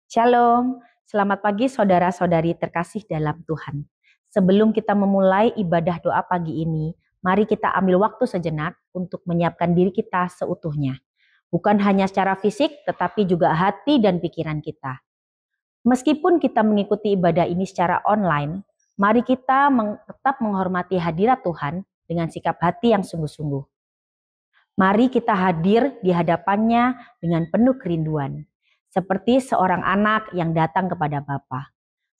Shalom, selamat pagi saudara-saudari terkasih dalam Tuhan. Sebelum kita memulai ibadah doa pagi ini, mari kita ambil waktu sejenak untuk menyiapkan diri kita seutuhnya. Bukan hanya secara fisik, tetapi juga hati dan pikiran kita. Meskipun kita mengikuti ibadah ini secara online, mari kita tetap menghormati hadirat Tuhan dengan sikap hati yang sungguh-sungguh. Mari kita hadir di hadapannya dengan penuh kerinduan. Seperti seorang anak yang datang kepada Bapa.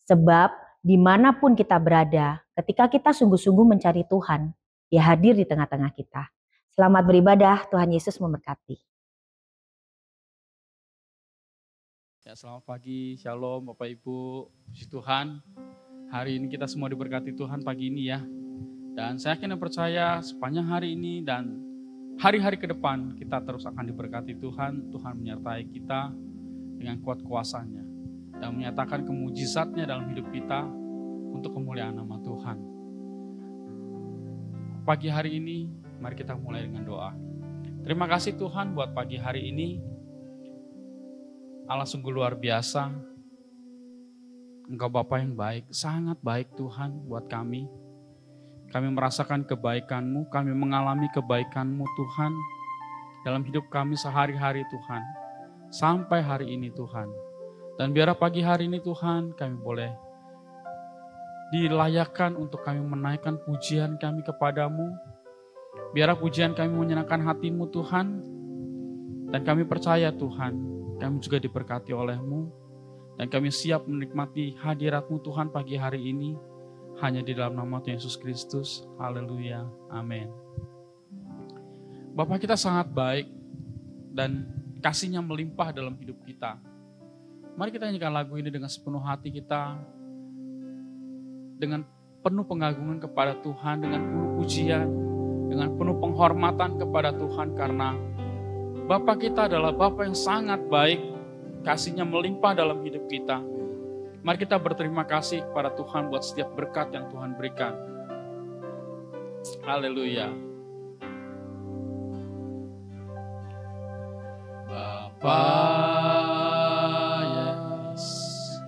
Sebab dimanapun kita berada, ketika kita sungguh-sungguh mencari Tuhan, Dia hadir di tengah-tengah kita. Selamat beribadah, Tuhan Yesus memberkati. Ya, selamat pagi, shalom Bapak Ibu, puji Tuhan. Hari ini kita semua diberkati Tuhan pagi ini ya. Dan saya yakin dan percaya sepanjang hari ini dan hari-hari ke depan kita terus akan diberkati Tuhan. Tuhan menyertai kita dengan kuat kuasa-Nya dan menyatakan kemujizat-Nya dalam hidup kita untuk kemuliaan nama Tuhan. Pagi hari ini mari kita mulai dengan doa. Terima kasih Tuhan buat pagi hari ini. Allah sungguh luar biasa. Engkau Bapa yang baik, sangat baik Tuhan buat kami. Kami merasakan kebaikan-Mu, kami mengalami kebaikan-Mu Tuhan dalam hidup kami sehari-hari Tuhan. Sampai hari ini Tuhan. Dan biar pagi hari ini Tuhan kami boleh dilayakkan untuk kami menaikkan pujian kami kepadamu. Biar pujian kami menyenangkan hati-Mu Tuhan. Dan kami percaya Tuhan, kami juga diberkati oleh-Mu. Dan kami siap menikmati hadirat-Mu Tuhan pagi hari ini. Hanya di dalam nama Tuhan Yesus Kristus. Haleluya. Amin. Bapa kita sangat baik dan kasih-Nya melimpah dalam hidup kita. Mari kita nyanyikan lagu ini dengan sepenuh hati kita. Dengan penuh pengagungan kepada Tuhan. Dengan penuh pujian. Dengan penuh penghormatan kepada Tuhan. Karena Bapa kita adalah Bapa yang sangat baik. Kasih-Nya melimpah dalam hidup kita. Mari kita berterima kasih kepada Tuhan buat setiap berkat yang Tuhan berikan. Haleluya. Bapa Yesus,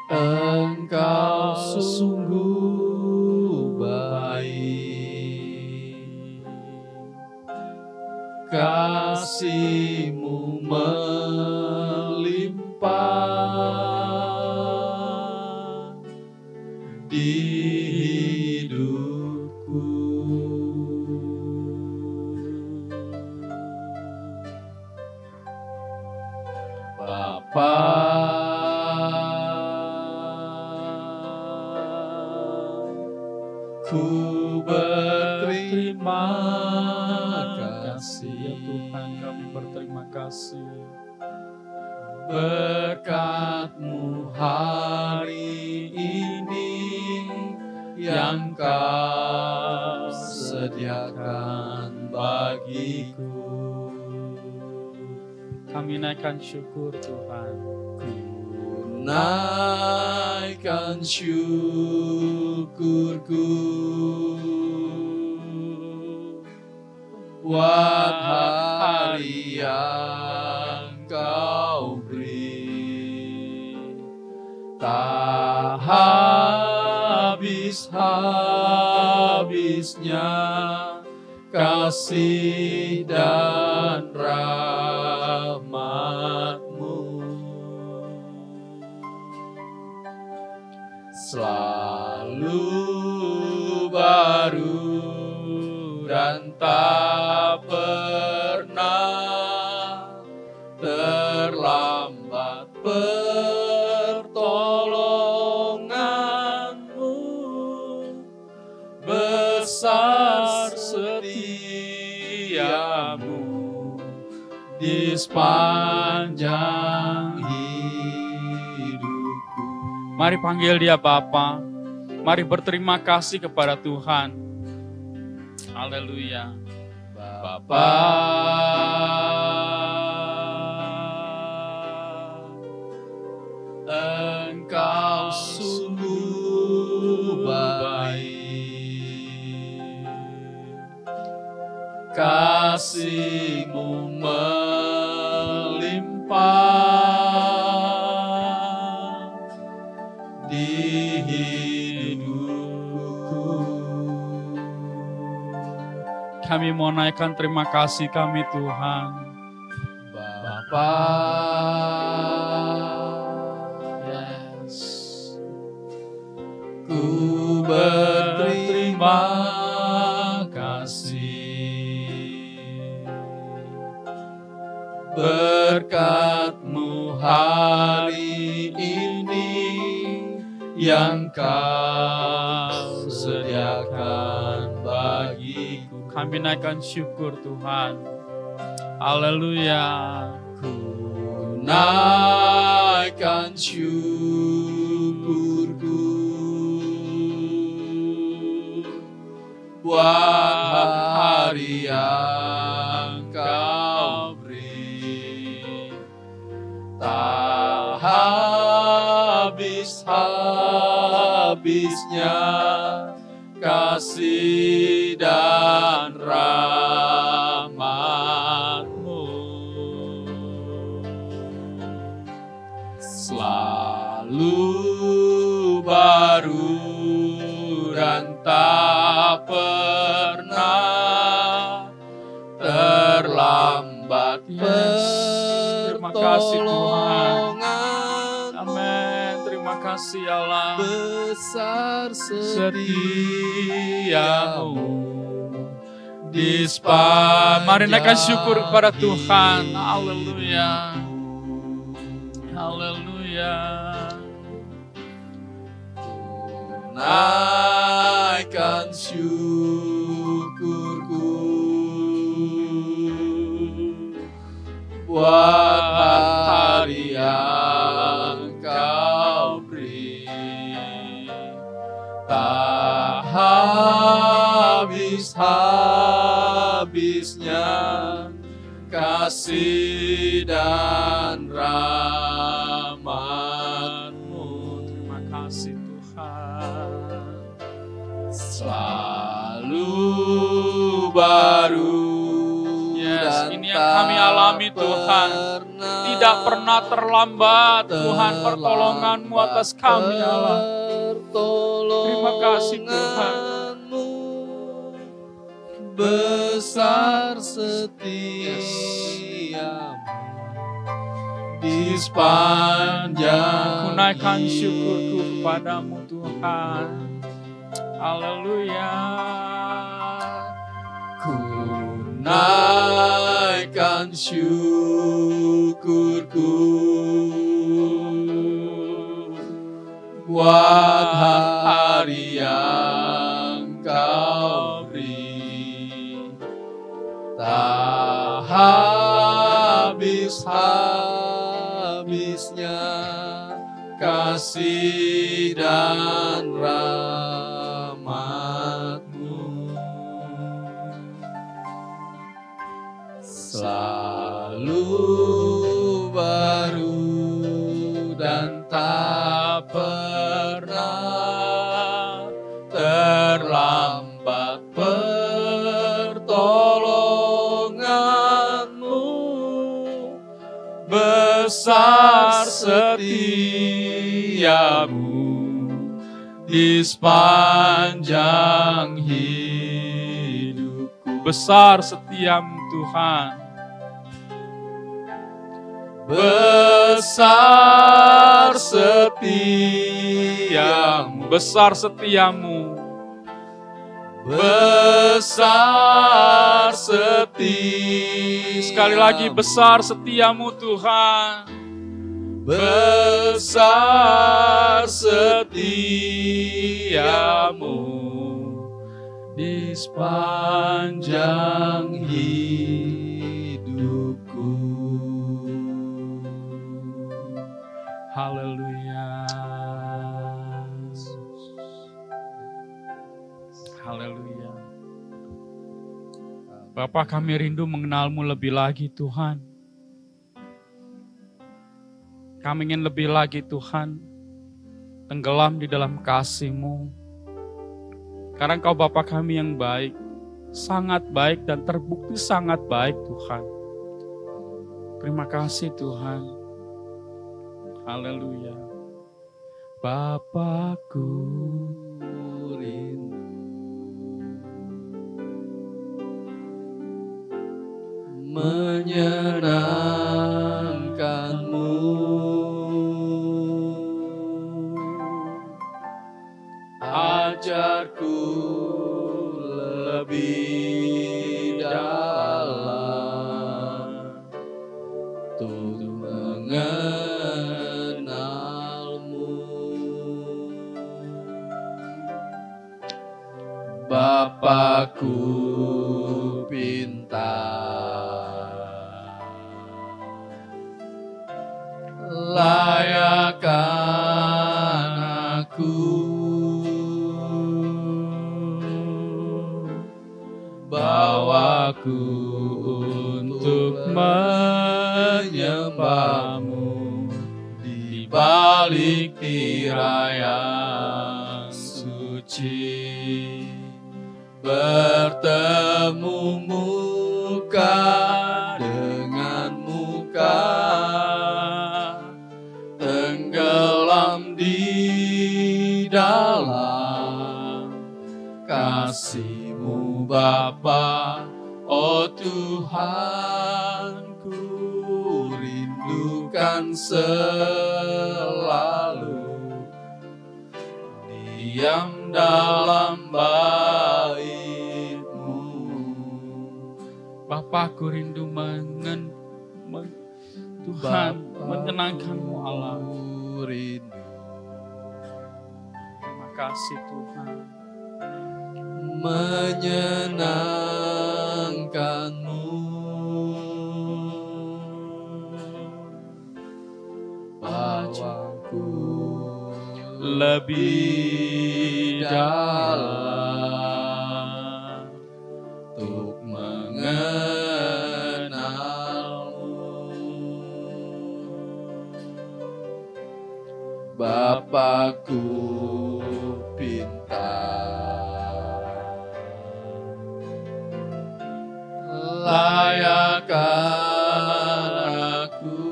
Engkau sungguh baik, kasih-Mu melimpah di hidupku. Bapa, ku berterima kasih ya Tuhan, kami berterima kasih. Berkat-Mu hari ini yang Kau sediakan bagiku. Kami naikkan syukur Tuhan. Ku naikkan syukurku buat hari yang Kau beri. Tak habis-habisnya kasih dan rahmat-Mu. Selalu baru dan tak pernah terlambat pertolongan-Mu. Besar setia-Mu di sepanjang hidupku. Mari panggil Dia Bapa. Mari berterima kasih kepada Tuhan. Haleluya. Bapa, Engkau sungguh baik, kasih-Mu melimpah kami mau naikkan terima kasih kami Tuhan. Bapa, Yes. ku berterima kasih berkat-Mu hari ini yang Kau sediakan bagiku. Kami naikkan syukur Tuhan. Haleluya. Ku naikkan syukurku buat hari yang Kau beri, tak habis-habisnya kasih dan rahmat-Mu. Selalu baru dan tak pernah terlambat. Yes. Terima kasih Tuhan. Pertolongan Amin. Terima kasih Allah. besar Setiamu di Mari naikkan syukur kepada Tuhan. Haleluya. Haleluya. Naikkan syukurku buat hari yang Kau beri, tak habis-habisnya kasih dan rahmat-Mu. Terima kasih Tuhan. Selalu baru. Yes, dan ini yang kami alami Tuhan. Tidak pernah terlambat Tuhan pertolongan-Mu atas kami Allah. Terima kasih Tuhan. Pertolongan-Mu besar setiamu di sepanjang Ku naikkan syukurku kepadamu Tuhan. Haleluya. Ku naikkan syukurku buat hari yang Kau beri, tak habis-habisnya kasih dan rahmat-Mu. Selalu baru dan tak pernah terlambat pertolongan-Mu besar setiamu di sepanjang hidupku. Besar setiamu Tuhan. Besar setiamu, Besar setiamu. besar setiamu. Sekali lagi besar setiamu Tuhan. Besar setiamu di sepanjang hidupku. Haleluya. Haleluya. Bapa, kami rindu mengenal-Mu lebih lagi Tuhan. Kami ingin lebih lagi Tuhan tenggelam di dalam kasih-Mu. Karena Engkau Bapa kami yang baik, sangat baik dan terbukti sangat baik Tuhan. Terima kasih Tuhan. Haleluya. Bapakku, Rindu menyenangkan-Mu. Ajarku lebih dalam untuk mengenal-Mu. Bapakku pintar, layakkan aku, bawaku untuk menyembah-Mu di balik tirai yang suci. Bertemu muka dengan muka, tenggelam di dalam kasih-Mu Bapa. Oh Tuhan, ku rindukan selalu diam dalam bait-Mu. Bapa, aku rindu Tuhan, menyenangkan-Mu Allah. Rindu. Terima kasih Tuhan. Menyenangkan-Mu. Bawaku lebih dalam untuk mengenal-Mu. Bapakku pintar, layakkan aku,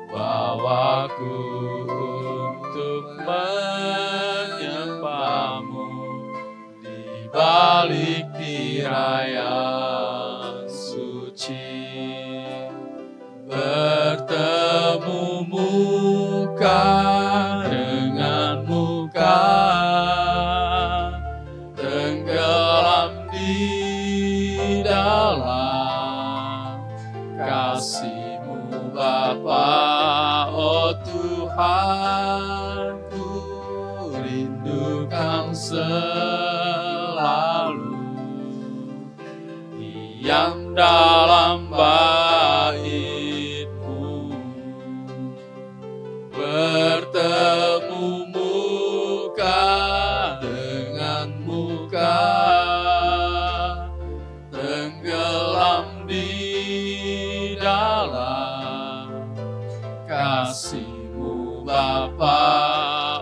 bawaku untuk menyembah-Mu di balik tirai yang suci. Bertemu muka dengan muka, tenggelam di dalam kasih-Mu Bapa. Oh Tuhan, ku rindukan selalu diam dalam bait-Mu. Bertemu muka dengan muka, tenggelam di dalam kasih-Mu Bapa.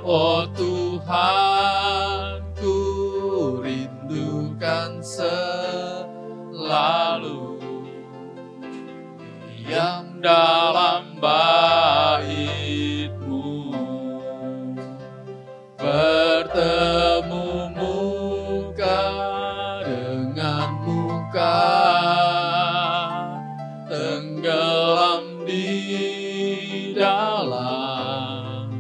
Oh Tuhan, ku rindukan selalu diam dalam bait-Mu. Bertemu muka dengan muka, tenggelam di dalam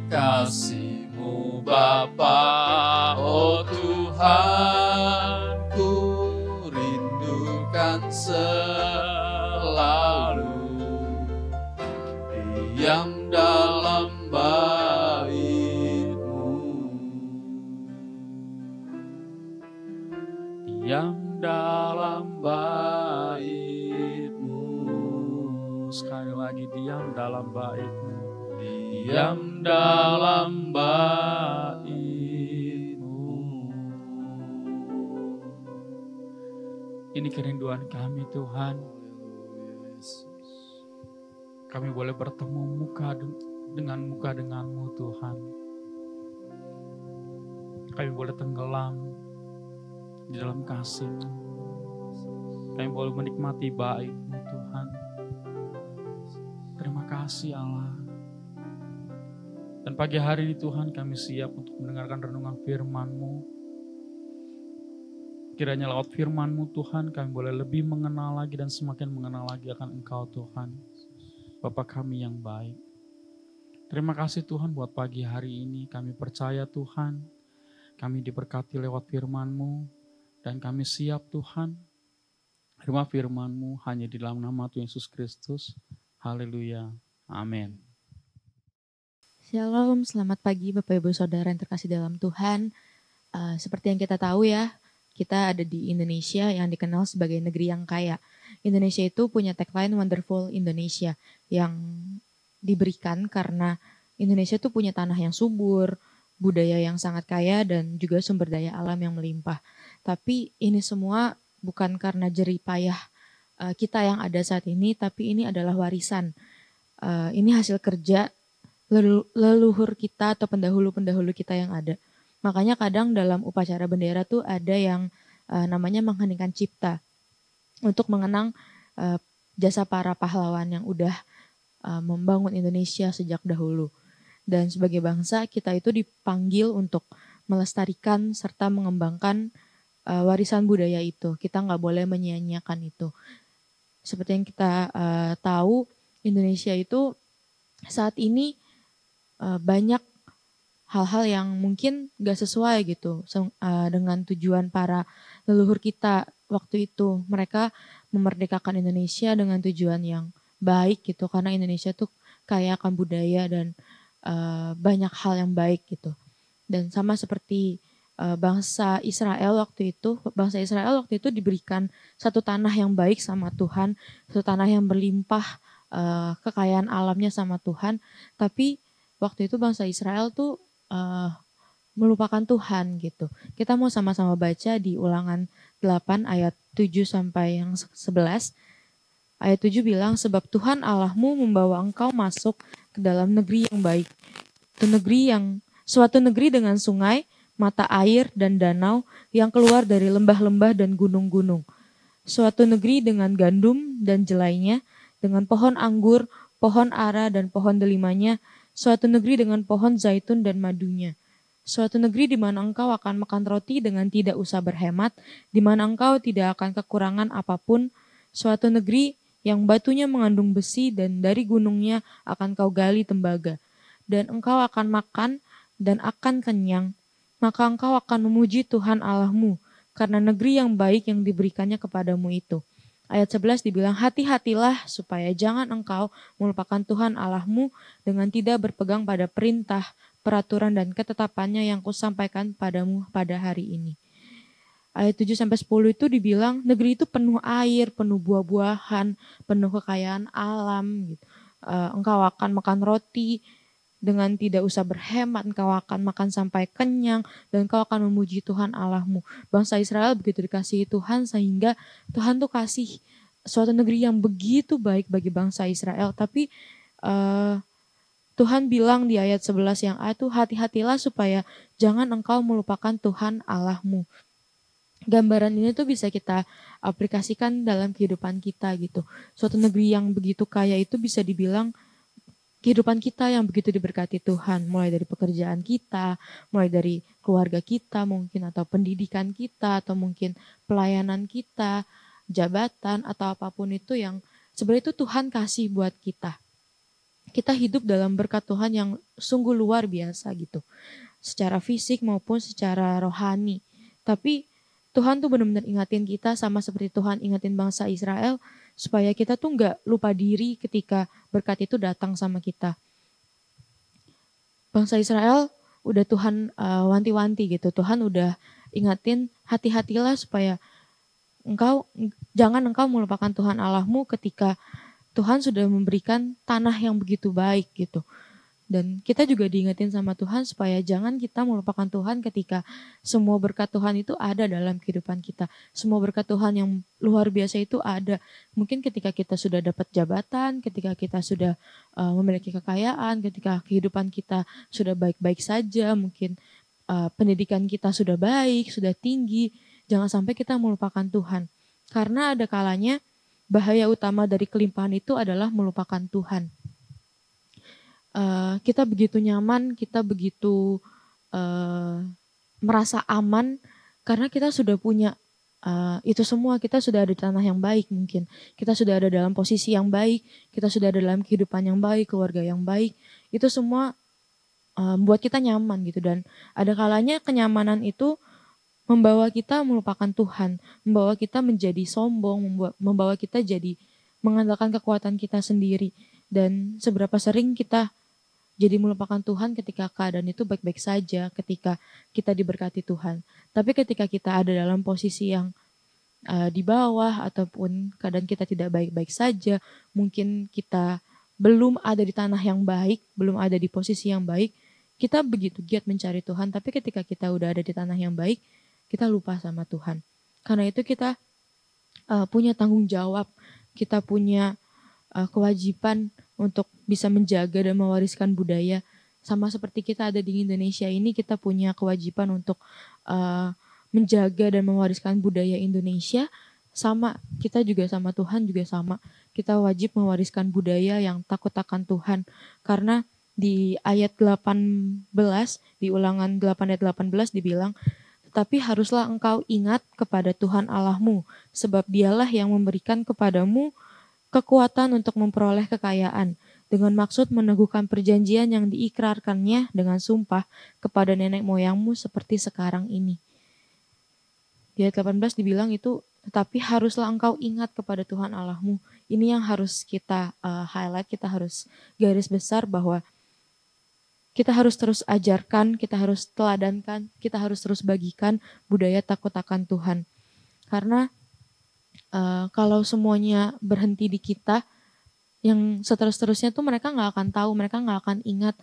kasih-Mu Bapa. Oh Tuhan, ku rindukan selalu diam dalam bait-Mu. Diam dalam bait-Mu. Sekali lagi, diam dalam bait-Mu. Diam dalam bait-Mu. Ini kerinduan kami Tuhan. Kami boleh bertemu muka dengan-Mu Tuhan. Kami boleh tenggelam di dalam kasih-Mu. Kami boleh menikmati bait-Mu Tuhan. Terima kasih Allah. Dan pagi hari ini Tuhan, kami siap untuk mendengarkan renungan firman-Mu. Kiranya lewat firman-Mu Tuhan, kami boleh lebih mengenal lagi dan semakin mengenal lagi akan Engkau Tuhan. Bapa kami yang baik. Terima kasih Tuhan buat pagi hari ini. Kami percaya Tuhan, kami diberkati lewat firman-Mu, dan kami siap Tuhan. Terima firman-Mu hanya di dalam nama Tuhan Yesus Kristus. Haleluya. Amin. Shalom, selamat pagi Bapak Ibu Saudara yang terkasih dalam Tuhan. Seperti yang kita tahu ya, kita ada di Indonesia yang dikenal sebagai negeri yang kaya. Indonesia itu punya tagline Wonderful Indonesia yang diberikan karena Indonesia itu punya tanah yang subur, budaya yang sangat kaya, dan juga sumber daya alam yang melimpah. Tapi ini semua bukan karena jerih payah kita yang ada saat ini, tapi ini adalah warisan. Ini hasil kerja leluhur kita atau pendahulu-pendahulu kita yang ada. Makanya kadang dalam upacara bendera tuh ada yang namanya mengheningkan cipta untuk mengenang jasa para pahlawan yang udah membangun Indonesia sejak dahulu. Dan sebagai bangsa kita itu dipanggil untuk melestarikan serta mengembangkan warisan budaya itu. Kita nggak boleh menyia-nyiakan itu. Seperti yang kita tahu, Indonesia itu saat ini banyak hal-hal yang mungkin gak sesuai gitu dengan tujuan para leluhur kita waktu itu. Mereka memerdekakan Indonesia dengan tujuan yang baik gitu, karena Indonesia tuh kaya akan budaya dan banyak hal yang baik gitu. Dan sama seperti bangsa Israel waktu itu diberikan satu tanah yang baik sama Tuhan, satu tanah yang berlimpah kekayaan alamnya sama Tuhan, tapi waktu itu bangsa Israel tuh melupakan Tuhan gitu. Kita mau sama-sama baca di Ulangan 8 ayat 7 sampai yang 11. Ayat 7 bilang, sebab Tuhan Allahmu membawa engkau masuk ke dalam negeri yang baik. Suatu negeri dengan sungai, mata air dan danau yang keluar dari lembah-lembah dan gunung-gunung. Suatu negeri dengan gandum dan jelainya, dengan pohon anggur, pohon ara dan pohon delimanya. Suatu negeri dengan pohon zaitun dan madunya. Suatu negeri di mana engkau akan makan roti dengan tidak usah berhemat, di mana engkau tidak akan kekurangan apapun. Suatu negeri yang batunya mengandung besi dan dari gunungnya akan kau gali tembaga. Dan engkau akan makan dan akan kenyang. Maka engkau akan memuji Tuhan Allahmu karena negeri yang baik yang diberikannya kepadamu itu. Ayat 11 dibilang, hati-hatilah supaya jangan engkau melupakan Tuhan Allahmu dengan tidak berpegang pada perintah, peraturan dan ketetapannya yang kusampaikan padamu pada hari ini. Ayat 7-10 itu dibilang negeri itu penuh air, penuh buah-buahan, penuh kekayaan alam. Gitu. Engkau akan makan roti dengan tidak usah berhemat, engkau akan makan sampai kenyang, dan engkau akan memuji Tuhan Allahmu. Bangsa Israel begitu dikasihi Tuhan sehingga Tuhan tuh kasih suatu negeri yang begitu baik bagi bangsa Israel. Tapi Tuhan bilang di ayat 11 yang A itu, hati-hatilah supaya jangan engkau melupakan Tuhan Allahmu. Gambaran ini tuh bisa kita aplikasikan dalam kehidupan kita gitu. Suatu negeri yang begitu kaya itu bisa dibilang kehidupan kita yang begitu diberkati Tuhan, mulai dari pekerjaan kita, mulai dari keluarga kita mungkin, atau pendidikan kita, atau mungkin pelayanan kita, jabatan, atau apapun itu yang sebenarnya itu Tuhan kasih buat kita. Kita hidup dalam berkat Tuhan yang sungguh luar biasa gitu, secara fisik maupun secara rohani. Tapi Tuhan tuh benar-benar ingatin kita sama seperti Tuhan ingatin bangsa Israel, supaya kita tuh gak lupa diri ketika berkat itu datang sama kita. Bangsa Israel udah Tuhan wanti-wanti gitu. Tuhan udah ingatin, hati-hatilah supaya jangan engkau melupakan Tuhan Allahmu ketika Tuhan sudah memberikan tanah yang begitu baik gitu. Dan kita juga diingetin sama Tuhan supaya jangan kita melupakan Tuhan ketika semua berkat Tuhan itu ada dalam kehidupan kita. Semua berkat Tuhan yang luar biasa itu ada. Mungkin ketika kita sudah dapat jabatan, ketika kita sudah memiliki kekayaan, ketika kehidupan kita sudah baik-baik saja, mungkin pendidikan kita sudah baik, sudah tinggi. Jangan sampai kita melupakan Tuhan. Karena ada kalanya bahaya utama dari kelimpahan itu adalah melupakan Tuhan. Kita begitu nyaman, kita begitu merasa aman karena kita sudah punya itu semua kita sudah ada di tanah yang baik mungkin. Kita sudah ada dalam posisi yang baik, kita sudah ada dalam kehidupan yang baik, keluarga yang baik. Itu semua membuat kita nyaman gitu. Dan ada kalanya kenyamanan itu membawa kita melupakan Tuhan, membawa kita menjadi sombong, membawa kita jadi mengandalkan kekuatan kita sendiri. Dan seberapa sering kita jadi melupakan Tuhan ketika keadaan itu baik-baik saja, ketika kita diberkati Tuhan. Tapi ketika kita ada dalam posisi yang di bawah ataupun keadaan kita tidak baik-baik saja, mungkin kita belum ada di tanah yang baik, belum ada di posisi yang baik, kita begitu giat mencari Tuhan. Tapi ketika kita udah ada di tanah yang baik, kita lupa sama Tuhan. Karena itu kita punya tanggung jawab, kita punya kewajiban untuk bisa menjaga dan mewariskan budaya. Sama seperti kita ada di Indonesia ini, kita punya kewajiban untuk menjaga dan mewariskan budaya Indonesia. Sama, kita juga sama Tuhan juga sama. Kita wajib mewariskan budaya yang takut akan Tuhan. Karena di ayat 18, di Ulangan 8 ayat 18 dibilang, tetapi haruslah engkau ingat kepada Tuhan Allahmu, sebab dialah yang memberikan kepadamu kekuatan untuk memperoleh kekayaan, dengan maksud meneguhkan perjanjian yang diikrarkannya dengan sumpah kepada nenek moyangmu seperti sekarang ini. Di ayat 18 dibilang itu, tetapi haruslah engkau ingat kepada Tuhan Allahmu. Ini yang harus kita highlight, kita harus garis besar bahwa kita harus terus ajarkan, kita harus teladankan, kita harus terus bagikan budaya takut akan Tuhan. Karena kalau semuanya berhenti di kita, yang seterusnya tuh mereka nggak akan tahu, mereka nggak akan ingat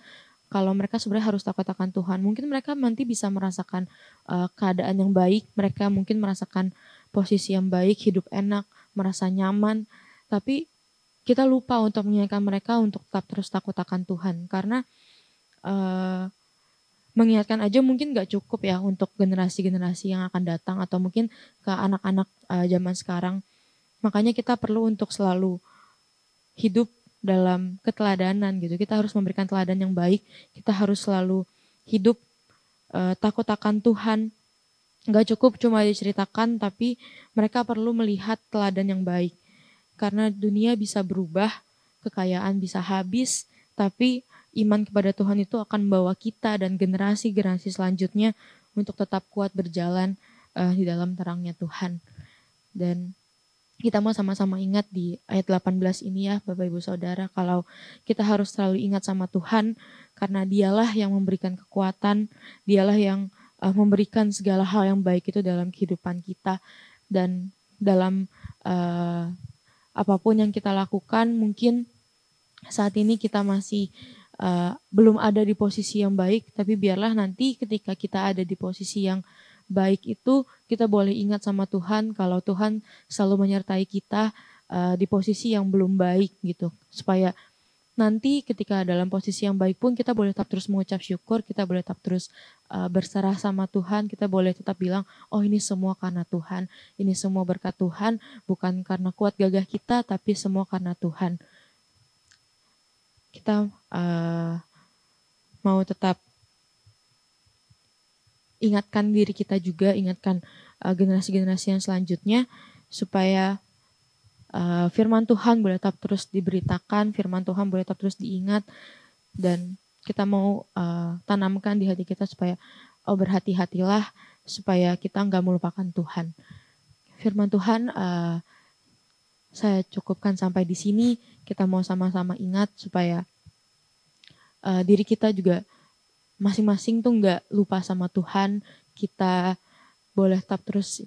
kalau mereka sebenarnya harus takut akan Tuhan. Mungkin mereka nanti bisa merasakan keadaan yang baik, mereka mungkin merasakan posisi yang baik, hidup enak, merasa nyaman, tapi kita lupa untuk mengingatkan mereka untuk tetap terus takut akan Tuhan. Karena mengingatkan aja mungkin gak cukup ya untuk generasi-generasi yang akan datang atau mungkin ke anak-anak zaman sekarang. Makanya kita perlu untuk selalu hidup dalam keteladanan gitu. Kita harus memberikan teladan yang baik. Kita harus selalu hidup takut akan Tuhan. Gak cukup cuma diceritakan, tapi mereka perlu melihat teladan yang baik. Karena dunia bisa berubah, kekayaan bisa habis, tapi iman kepada Tuhan itu akan membawa kita dan generasi-generasi selanjutnya untuk tetap kuat berjalan di dalam terangnya Tuhan. Dan kita mau sama-sama ingat di ayat 18 ini ya Bapak Ibu Saudara, kalau kita harus selalu ingat sama Tuhan karena dialah yang memberikan kekuatan, dialah yang memberikan segala hal yang baik itu dalam kehidupan kita. Dan dalam apapun yang kita lakukan, mungkin saat ini kita masih belum ada di posisi yang baik, tapi biarlah nanti ketika kita ada di posisi yang baik itu, kita boleh ingat sama Tuhan kalau Tuhan selalu menyertai kita di posisi yang belum baik gitu. Supaya nanti ketika dalam posisi yang baik pun kita boleh tetap terus mengucap syukur, kita boleh tetap terus berserah sama Tuhan, kita boleh tetap bilang, oh ini semua karena Tuhan, ini semua berkat Tuhan, bukan karena kuat gagah kita, tapi semua karena Tuhan. Kita mau tetap ingatkan diri kita juga, ingatkan generasi-generasi yang selanjutnya supaya firman Tuhan boleh tetap terus diberitakan, firman Tuhan boleh tetap terus diingat, dan kita mau tanamkan di hati kita supaya berhati-hatilah supaya kita nggak melupakan Tuhan. Firman Tuhan saya cukupkan sampai di sini. Kita mau sama-sama ingat supaya diri kita juga masing-masing tuh nggak lupa sama Tuhan. Kita boleh tetap terus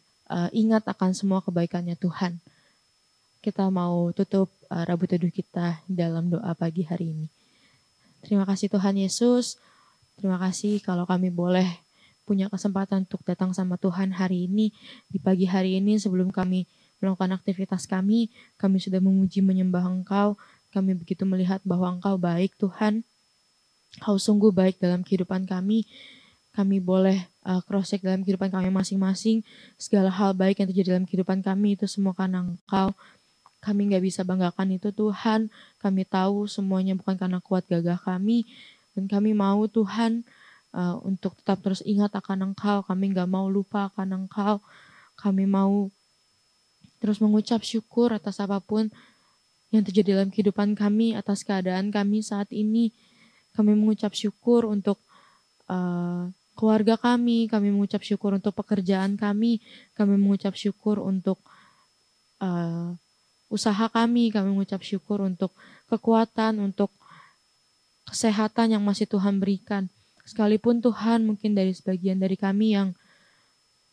ingat akan semua kebaikannya Tuhan. Kita mau tutup Rabu Teduh kita dalam doa pagi hari ini. Terima kasih Tuhan Yesus. Terima kasih kalau kami boleh punya kesempatan untuk datang sama Tuhan hari ini. Di pagi hari ini sebelum kami melakukan aktivitas kami sudah memuji menyembah Engkau. Kami begitu melihat bahwa Engkau baik Tuhan. Engkau sungguh baik dalam kehidupan kami. Kami boleh cross-check dalam kehidupan kami masing-masing. Segala hal baik yang terjadi dalam kehidupan kami itu semua karena Engkau. Kami gak bisa banggakan itu Tuhan. Kami tahu semuanya bukan karena kuat gagah kami. Dan kami mau Tuhan untuk tetap terus ingat akan Engkau. Kami gak mau lupa akan Engkau. Kami mau terus mengucap syukur atas apapun yang terjadi dalam kehidupan kami, atas keadaan kami saat ini. Kami mengucap syukur untuk keluarga kami mengucap syukur untuk pekerjaan kami mengucap syukur untuk usaha kami mengucap syukur untuk kekuatan, untuk kesehatan yang masih Tuhan berikan. Sekalipun Tuhan mungkin dari sebagian dari kami yang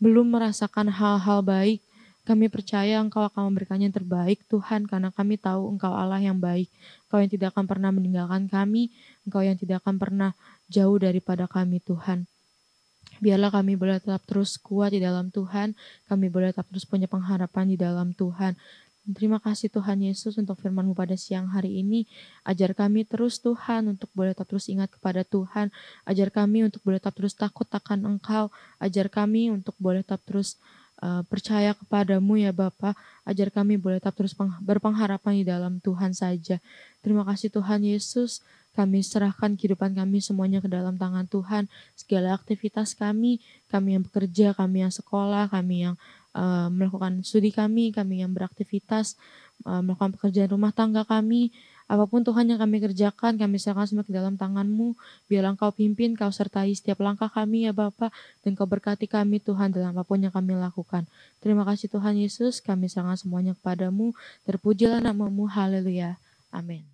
belum merasakan hal-hal baik, kami percaya Engkau akan memberikannya yang terbaik Tuhan, karena kami tahu Engkau Allah yang baik. Engkau yang tidak akan pernah meninggalkan kami, Engkau yang tidak akan pernah jauh daripada kami Tuhan. Biarlah kami boleh tetap terus kuat di dalam Tuhan, kami boleh tetap terus punya pengharapan di dalam Tuhan. Terima kasih Tuhan Yesus untuk firman-Mu pada siang hari ini. Ajar kami terus Tuhan untuk boleh tetap terus ingat kepada Tuhan. Ajar kami untuk boleh tetap terus takut akan Engkau. Ajar kami untuk boleh tetap terus percaya kepadamu ya Bapa. Ajar kami boleh tetap terus berpengharapan di dalam Tuhan saja. Terima kasih Tuhan Yesus. Kami serahkan kehidupan kami semuanya ke dalam tangan Tuhan. Segala aktivitas kami yang bekerja, kami yang sekolah, kami yang melakukan studi kami yang beraktivitas, melakukan pekerjaan rumah tangga kami, apapun Tuhan yang kami kerjakan, kami serahkan semua ke dalam tangan-Mu. Biarlah Engkau pimpin, Kau sertai setiap langkah kami ya Bapa, dan Kau berkati kami Tuhan dalam apapun yang kami lakukan. Terima kasih Tuhan Yesus, kami serahkan semuanya kepadamu. Terpujilah nama-Mu, haleluya, amin.